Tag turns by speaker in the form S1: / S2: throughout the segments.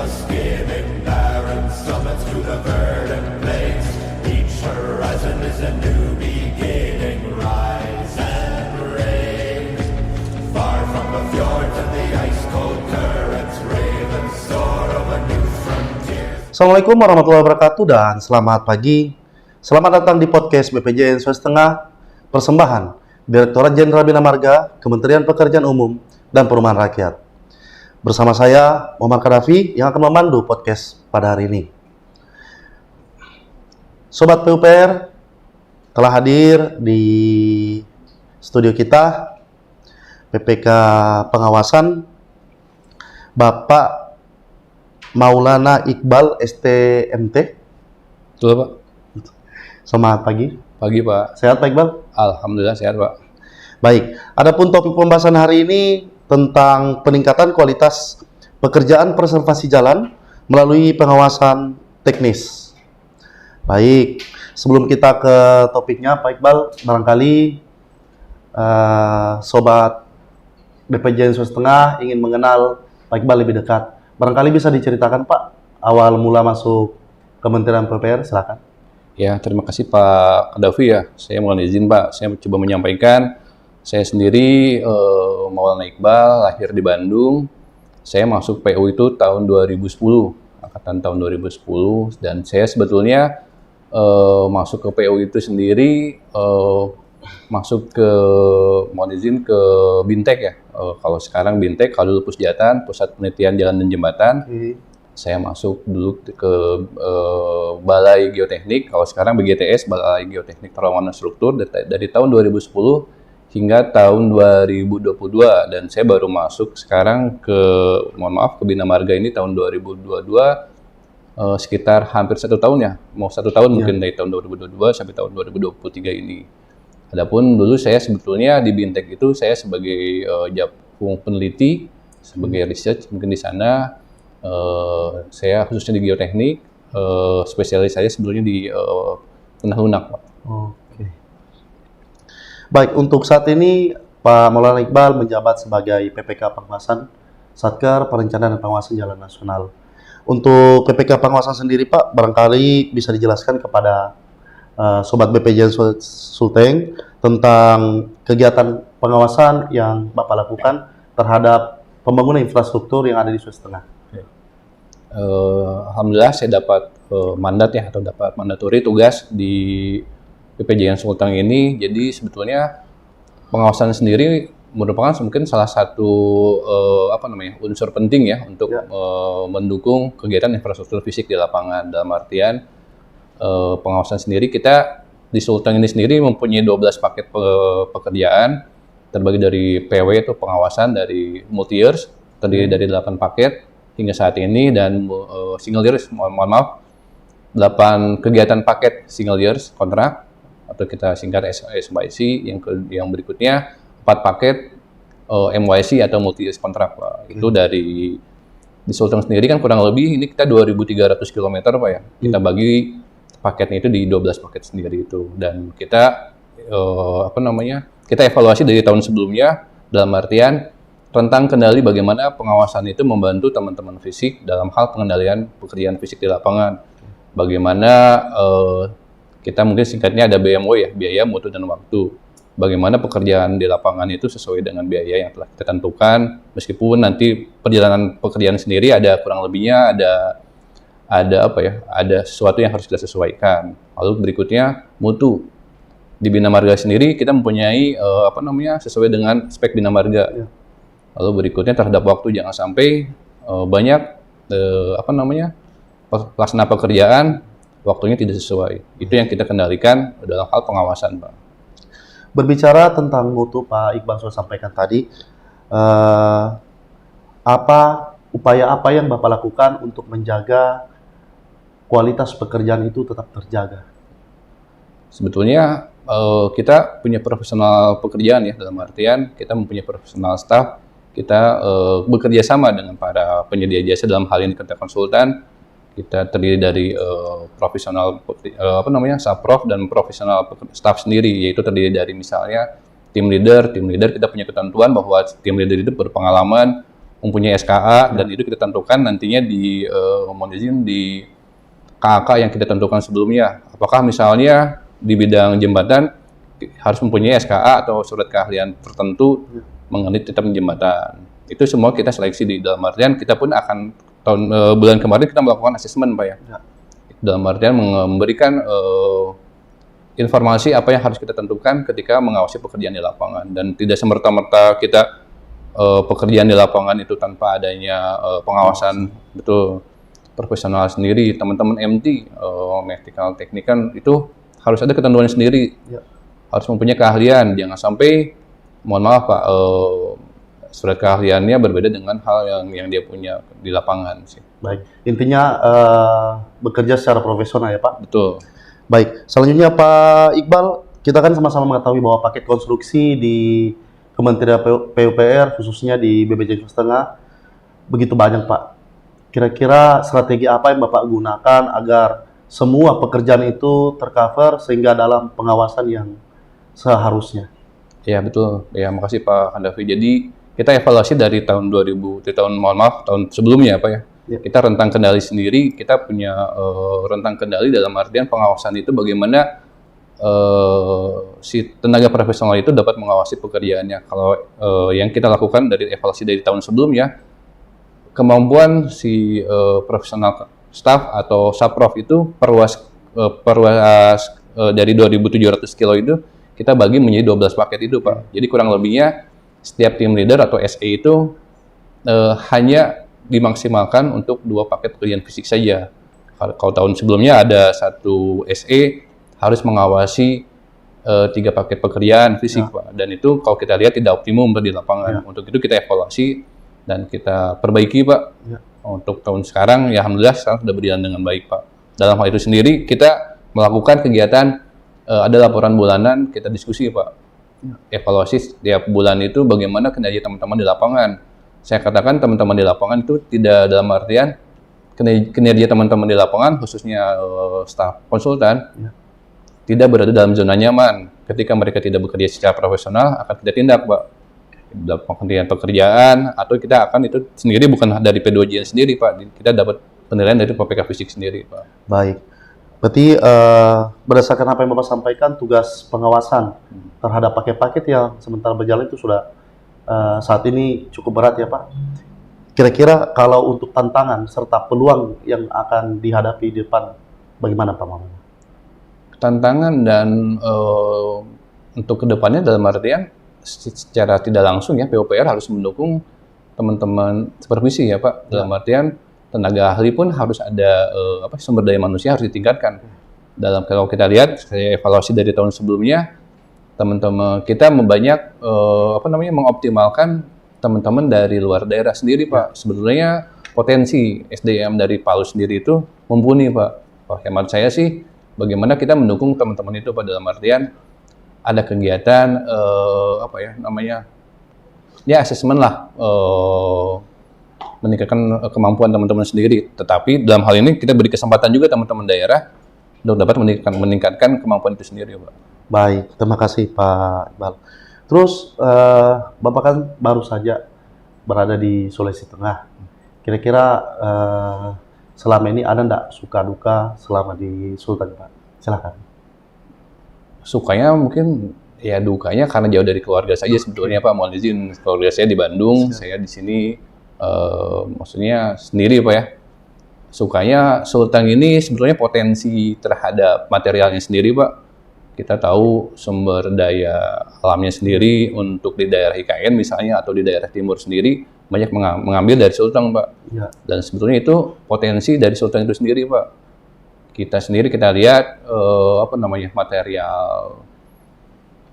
S1: us, giving barren summits to the verdant plains. Each horizon is a new beginning. Rise and reign. Far from the fjords and the ice-cold currents, ravens soar over new frontiers.
S2: Assalamualaikum warahmatullahi wabarakatuh dan selamat pagi. Selamat datang di podcast BPJS Sulawesi Tengah, persembahan Direktorat Jenderal Bina Marga, Kementerian Pekerjaan Umum dan Perumahan Rakyat. Bersama saya, Muhammad Kadafi, yang akan memandu podcast pada hari ini. Sobat PUPR telah hadir di studio kita, PPK Pengawasan, Bapak Maulana Iqbal STMT.
S3: Betul, Pak.
S2: Selamat pagi.
S3: Pagi, Pak.
S2: Sehat Pak Iqbal?
S3: Alhamdulillah sehat, Pak.
S2: Baik, adapun topik pembahasan hari ini tentang peningkatan kualitas pekerjaan preservasi jalan melalui pengawasan teknis. Baik, sebelum kita ke topiknya, Pak Iqbal, barangkali Sobat BPJS Sulawesi Tengah ingin mengenal Pak Iqbal lebih dekat. Barangkali bisa diceritakan, Pak, awal mula masuk Kementerian PUPR, silakan.
S3: Ya, terima kasih Pak Kadafi ya. Saya mohon izin, Pak. Saya coba menyampaikan, saya sendiri Maulana Iqbal, lahir di Bandung. Saya masuk PU itu tahun 2010, angkatan tahun 2010. Dan saya sebetulnya masuk ke PU itu sendiri, masuk ke, mohon izin, ke Bintek ya. Kalau sekarang Bintek, kalau dulu Pusjatan, Pusat Penelitian Jalan dan Jembatan. Saya masuk dulu ke Balai Geoteknik, kalau sekarang BGTS, Balai Geoteknik Terowongan dan Struktur, dari tahun 2010 hingga tahun 2022, dan saya baru masuk sekarang ke, mohon maaf, ke Bina Marga ini tahun 2022, sekitar hampir 1 tahun ya, mau 1 tahun mungkin dari tahun 2022 sampai tahun 2023 ini. Adapun dulu saya sebetulnya di Bintek itu saya sebagai peneliti, sebagai research mungkin di sana. Saya khususnya di geoteknik, spesialis saya sebelumnya di tanah lunak, Pak.
S2: Oke. Baik, untuk saat ini Pak Maulana Iqbal menjabat sebagai PPK Pengawasan Satker Perencanaan dan Pengawasan Jalan Nasional. Untuk PPK Pengawasan sendiri, Pak, barangkali bisa dijelaskan kepada Sobat BPJS Sulteng tentang kegiatan pengawasan yang Bapak lakukan terhadap pembangunan infrastruktur yang ada di Sulawesi Tengah.
S3: Alhamdulillah saya dapat mandat ya, atau dapat mandatori tugas di BPJS Sulteng ini. Jadi sebetulnya pengawasan sendiri merupakan mungkin salah satu unsur penting ya untuk mendukung kegiatan infrastruktur fisik di lapangan. Dalam artian pengawasan sendiri, kita di Sulteng ini sendiri mempunyai 12 paket pekerjaan terbagi dari PW itu pengawasan dari multi years, terdiri dari 8 paket hingga saat ini, dan single years, mohon maaf, 8 kegiatan paket single years kontrak atau kita singkat SYC. Yang berikutnya 4 paket MYC atau multi years kontrak, Pak. Itu dari di Sulteng sendiri kan kurang lebih ini kita 2.300 km, Pak ya. Kita bagi paketnya itu di 12 paket sendiri itu, dan kita kita evaluasi dari tahun sebelumnya dalam artian tentang kendali bagaimana pengawasan itu membantu teman-teman fisik dalam hal pengendalian pekerjaan fisik di lapangan. Bagaimana kita mungkin singkatnya ada BMW ya, biaya, mutu, dan waktu. Bagaimana pekerjaan di lapangan itu sesuai dengan biaya yang telah kita tentukan, meskipun nanti perjalanan pekerjaan sendiri ada kurang lebihnya, ada sesuatu yang harus kita sesuaikan. Lalu berikutnya mutu. Di Bina Marga sendiri kita mempunyai sesuai dengan spek Bina Marga. Lalu berikutnya terhadap waktu, jangan sampai banyak pelaksana pekerjaan waktunya tidak sesuai. Itu yang kita kendalikan dalam hal pengawasan, Pak.
S2: Berbicara tentang mutu, Pak Iqbal sudah sampaikan tadi, upaya apa yang Bapak lakukan untuk menjaga kualitas pekerjaan itu tetap terjaga?
S3: Sebetulnya kita punya profesional pekerjaan ya, dalam artian kita mempunyai profesional staff. Kita bekerja sama dengan para penyedia jasa, dalam hal ini kita konsultan. Kita terdiri dari profesional subprof dan profesional staff sendiri, yaitu terdiri dari misalnya tim leader kita punya ketentuan bahwa tim leader itu berpengalaman mempunyai SKA dan itu kita tentukan nantinya di mohon izin di KAK yang kita tentukan sebelumnya. Apakah misalnya di bidang jembatan harus mempunyai SKA atau surat keahlian tertentu mengenai titap jembatan. Itu semua kita seleksi di dalam artian kita pun akan bulan kemarin kita melakukan asesmen Pak ya. Dalam artian memberikan informasi apa yang harus kita tentukan ketika mengawasi pekerjaan di lapangan dan tidak semerta-merta kita pekerjaan di lapangan itu tanpa adanya pengawasan betul profesional sendiri, teman-teman MT, Medical Technician itu harus ada ketentuan sendiri, harus mempunyai keahlian, jangan sampai, mohon maaf Pak, surat keahliannya berbeda dengan hal yang dia punya di lapangan sih.
S2: Baik, intinya bekerja secara profesional ya Pak?
S3: Betul.
S2: Baik, selanjutnya Pak Iqbal, kita kan sama-sama mengetahui bahwa paket konstruksi di Kementerian PUPR, khususnya di BPJS Tengah, begitu banyak Pak. Kira-kira strategi apa yang Bapak gunakan agar semua pekerjaan itu tercover sehingga dalam pengawasan yang seharusnya?
S3: Ya betul, ya makasih Pak Handafi. Jadi kita evaluasi dari tahun 2000, tahun sebelumnya Pak ya. Kita rentang kendali sendiri, kita punya rentang kendali dalam artian pengawasan itu bagaimana si tenaga profesional itu dapat mengawasi pekerjaannya. Kalau yang kita lakukan dari evaluasi dari tahun sebelumnya, kemampuan si profesional staff atau subprof itu perluas dari 2.700 kilo itu kita bagi menjadi 12 paket itu Pak. Jadi kurang lebihnya setiap tim leader atau SE itu hanya dimaksimalkan untuk 2 paket pekerjaan fisik saja. Kalau tahun sebelumnya ada 1 SE harus mengawasi 3 paket pekerjaan fisik Pak. Dan itu kalau kita lihat tidak optimum di lapangan. Untuk itu kita evaluasi dan kita perbaiki Pak. Untuk tahun sekarang ya alhamdulillah sekarang sudah berjalan dengan baik Pak. Dalam hal itu sendiri kita melakukan kegiatan ada laporan bulanan, kita diskusi Pak. Evaluasi setiap bulan itu bagaimana kinerja teman-teman di lapangan. Saya katakan teman-teman di lapangan itu tidak dalam artian kinerja teman-teman di lapangan khususnya staf konsultan tidak berada dalam zona nyaman. Ketika mereka tidak bekerja secara profesional akan kita tindak Pak. Dalam penghentian pekerjaan atau kita akan itu sendiri bukan dari P2J sendiri Pak. Kita dapat penilaian dari PPK fisik sendiri Pak.
S2: Baik. Berarti berdasarkan apa yang Bapak sampaikan, tugas pengawasan terhadap paket-paket yang sementara berjalan itu sudah saat ini cukup berat ya Pak. Kira-kira kalau untuk tantangan serta peluang yang akan dihadapi di depan, bagaimana Pak Maman?
S3: Tantangan dan untuk kedepannya dalam artian secara tidak langsung ya PUPR harus mendukung teman-teman supervisi ya Pak. Dalam artian tenaga ahli pun harus ada sumber daya manusia harus ditingkatkan. Kalau kita lihat saya evaluasi dari tahun sebelumnya, teman-teman kita membanyak mengoptimalkan teman-teman dari luar daerah sendiri Pak. Sebetulnya potensi SDM dari Palu sendiri itu mumpuni Pak. Hemat saya sih bagaimana kita mendukung teman-teman itu Pak, dalam artian ada kegiatan asesmen lah, meningkatkan kemampuan teman-teman sendiri. Tetapi dalam hal ini kita beri kesempatan juga teman-teman daerah untuk dapat meningkatkan kemampuan itu sendiri Pak.
S2: Baik, terima kasih Pak Iqbal. Terus Bapak kan baru saja berada di Sulawesi Tengah. Kira-kira selama ini ada enggak suka duka selama di Sultan Pak? Silakan.
S3: Sukanya mungkin ya dukanya karena jauh dari keluarga saja sebetulnya Pak. Mohon izin, keluarga saya di Bandung, saya di sini maksudnya sendiri Pak ya. Sukanya Sultan ini sebetulnya potensi terhadap materialnya sendiri Pak. Kita tahu sumber daya alamnya sendiri untuk di daerah IKN misalnya atau di daerah timur sendiri banyak mengambil dari Sultan Pak. Dan sebetulnya itu potensi dari Sultan itu sendiri Pak. Kita lihat material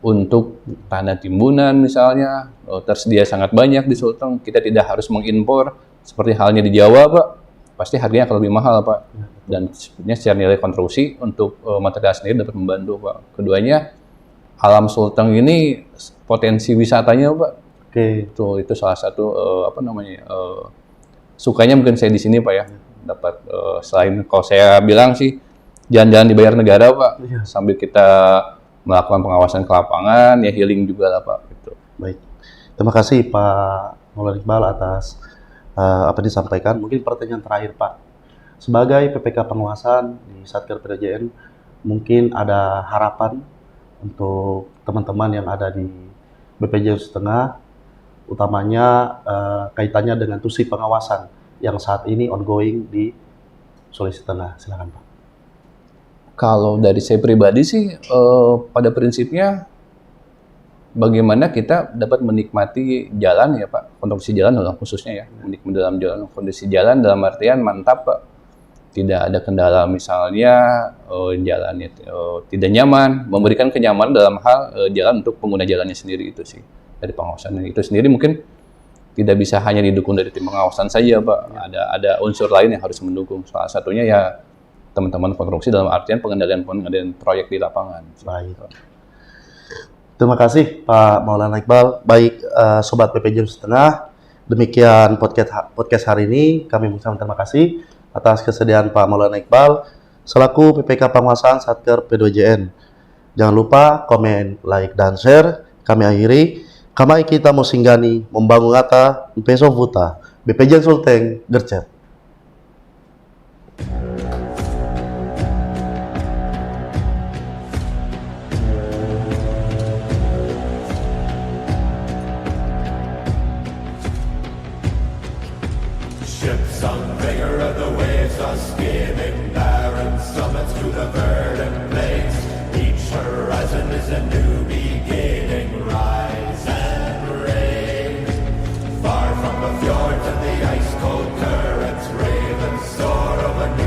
S3: untuk tanah timbunan misalnya tersedia sangat banyak di Sulteng. Kita tidak harus mengimpor seperti halnya di Jawa Pak. Pasti harganya akan lebih mahal Pak. Dan sebenarnya secara nilai konstruksi untuk material sendiri dapat membantu Pak. Keduanya alam Sulteng ini potensi wisatanya Pak. Itu salah satu sukanya mungkin saya di sini Pak ya. Dapat selain kalau saya bilang sih jalan-jalan dibayar negara Pak, sambil kita melakukan pengawasan ke lapangan ya healing juga lah Pak gitu.
S2: Baik, terima kasih Pak Maulana Iqbal atas apa disampaikan. Mungkin pertanyaan terakhir Pak, sebagai PPK pengawasan di Satker PDJN, mungkin ada harapan untuk teman-teman yang ada di BPJ Sulawesi Tengah, utamanya kaitannya dengan tusi pengawasan yang saat ini ongoing di Sulawesi Tengah. Silakan Pak.
S3: Kalau dari saya pribadi sih, pada prinsipnya bagaimana kita dapat menikmati jalan ya Pak, kondisi jalan dalam khususnya ya, menikmati dalam jalan, kondisi jalan dalam artian mantap Pak, tidak ada kendala misalnya jalannya tidak nyaman, memberikan kenyamanan dalam hal jalan untuk pengguna jalannya sendiri, itu sih dari pengawasan itu sendiri. Mungkin tidak bisa hanya didukung dari tim pengawasan saja Pak, ada unsur lain yang harus mendukung, salah satunya ya teman-teman konstruksi dalam artian pengendalian proyek di lapangan.
S2: Baik. Terima kasih Pak Maulana Iqbal. Baik Sobat PPJ Sulawesi Tengah, demikian podcast hari ini. Kami mengucapkan terima kasih atas kesediaan Pak Maulana Iqbal selaku PPK Pengawasan Satker P2JN. Jangan lupa komen, like, dan share. Kami akhiri. Kamai kita mau singgani membangun ngata peso vuta BPJ Sulteng Gercep.
S1: Ships on vigor of the waves are skimming barren summits to the verdant plains. Each horizon is a new beginning. Rise and reign. Far from the fjords and the ice-cold currents, ravens soar over new